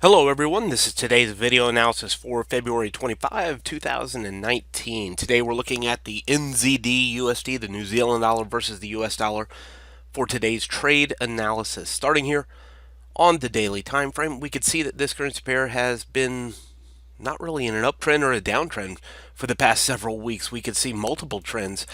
Hello everyone, this is today's video analysis for February 25, 2019. Today we're looking at the NZDUSD, the New Zealand dollar versus the US dollar for today's trade analysis. Starting here on the daily time frame, we could see that this currency pair has been not really in an uptrend or a downtrend for the past several weeks. We could see multiple trends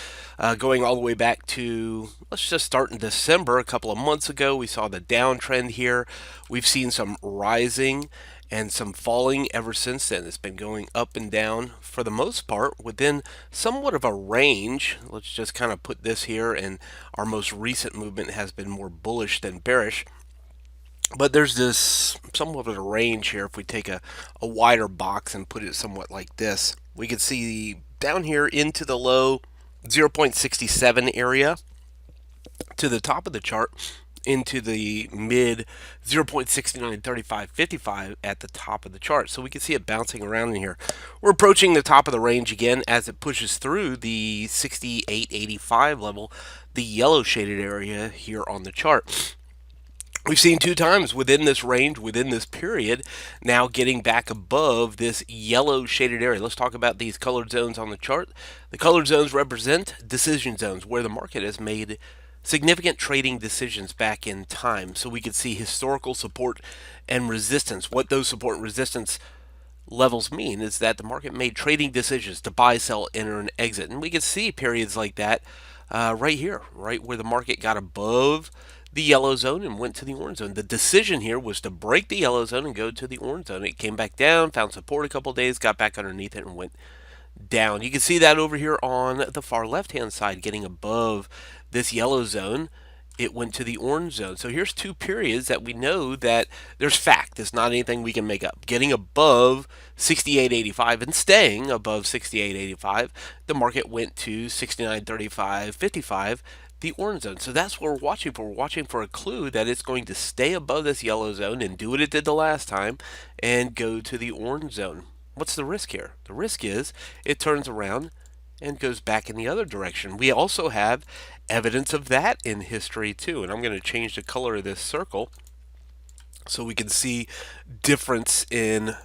going all the way back to, let's just start in December. A couple of months ago, we saw the downtrend here. We've seen some rising and some falling ever since then. It's been going up and down for the most part within somewhat of a range. Let's just kind of put this here, and our most recent movement has been more bullish than bearish. But there's this somewhat of a range here. If we take a wider box and put it somewhat like this, we can see down here into the low 0.67 area to the top of the chart into the mid 0.693555 at the top of the chart. So we can see it bouncing around in here. We're approaching the top of the range again as it pushes through the 68.85 level, the yellow shaded area here on the chart. We've seen two times within this range, within this period, now getting back above this yellow shaded area. Let's talk about these colored zones on the chart. The colored zones represent decision zones where the market has made significant trading decisions back in time. So we could see historical support and resistance. What those support and resistance levels mean is that the market made trading decisions to buy, sell, enter, and exit. And we could see periods like that right here, right where the market got above the yellow zone and went to the orange zone. The decision here was to break the yellow zone and go to the orange zone. It came back down, found support a couple of days, got back underneath it, and went down. You can see that over here on the far left-hand side, getting above this yellow zone. It went to the orange zone. So here's two periods that we know that there's fact. It's not anything we can make up. Getting above 68.85 and staying above 68.85, the market went to 69.35.55, the orange zone. So that's what we're watching for. We're watching for a clue that it's going to stay above this yellow zone and do what it did the last time and go to the orange zone. What's the risk here? The risk is it turns around and goes back in the other direction. We also have evidence of that in history too. And I'm going to change the color of this circle so we can see difference in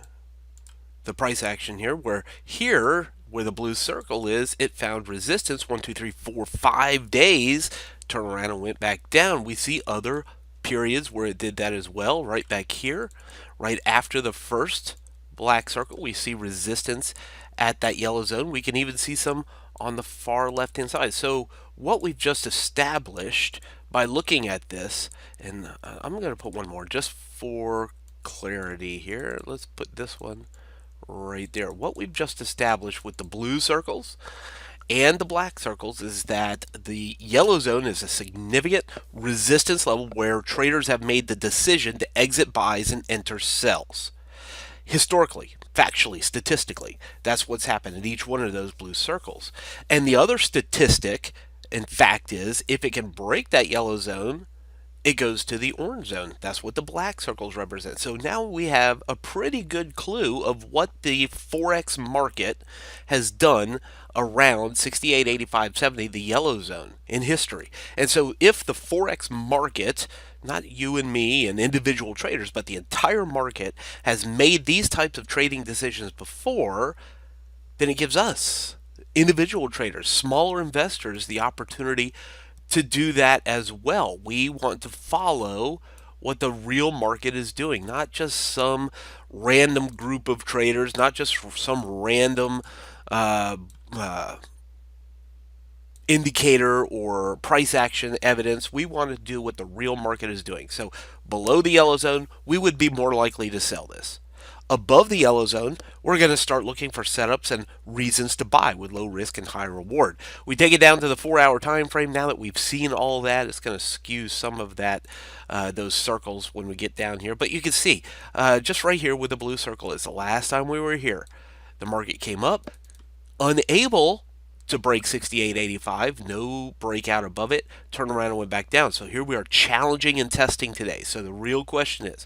the price action here, where the blue circle is, it found resistance 1, 2, 3, 4, 5 days, turned around and went back down. We see other periods where it did that as well. Right back here, right after the first black circle, we see resistance at that yellow zone. We can even see some on the far left hand side. So what we've just established by looking at this, and I'm going to put one more just for clarity here. Let's put this one right there. What we've just established with the blue circles and the black circles is that the yellow zone is a significant resistance level where traders have made the decision to exit buys and enter sells. Historically, factually, statistically, that's what's happened in each one of those blue circles. And the other statistic, in fact, is if it can break that yellow zone, it goes to the orange zone. That's what the black circles represent. So now we have a pretty good clue of what the Forex market has done around 68, 85, 70, the yellow zone in history. And so if the Forex market, not you and me and individual traders, but the entire market has made these types of trading decisions before, then it gives us, individual traders, smaller investors, the opportunity to do that as well. We want to follow what the real market is doing, not just some random group of traders, not just some random indicator or price action evidence. We want to do what the real market is doing. So below the yellow zone, we would be more likely to sell this. Above the yellow zone, we're going to start looking for setups and reasons to buy with low risk and high reward. We take it down to the 4-hour time frame. Now that we've seen all that, it's going to skew some of that, those circles when we get down here. But you can see, just right here with the blue circle, is the last time we were here. The market came up, unable to break 68.85, no breakout above it, turned around and went back down. So here we are challenging and testing today. So the real question is,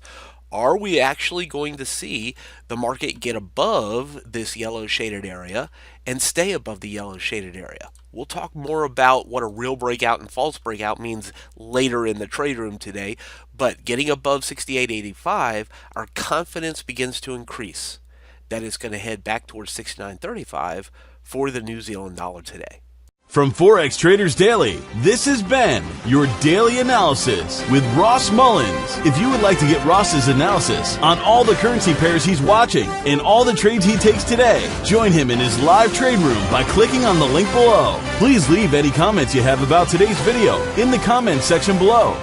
Are we actually going to see the market get above this yellow shaded area and stay above the yellow shaded area? We'll talk more about what a real breakout and false breakout means later in the trade room today, but getting above 68.85, our confidence begins to increase. That is going to head back towards 69.35 for the New Zealand dollar today. From Forex Traders Daily, this has been your daily analysis with Ross Mullins. If you would like to get Ross's analysis on all the currency pairs he's watching and all the trades he takes today, join him in his live trade room by clicking on the link below. Please leave any comments you have about today's video in the comments section below.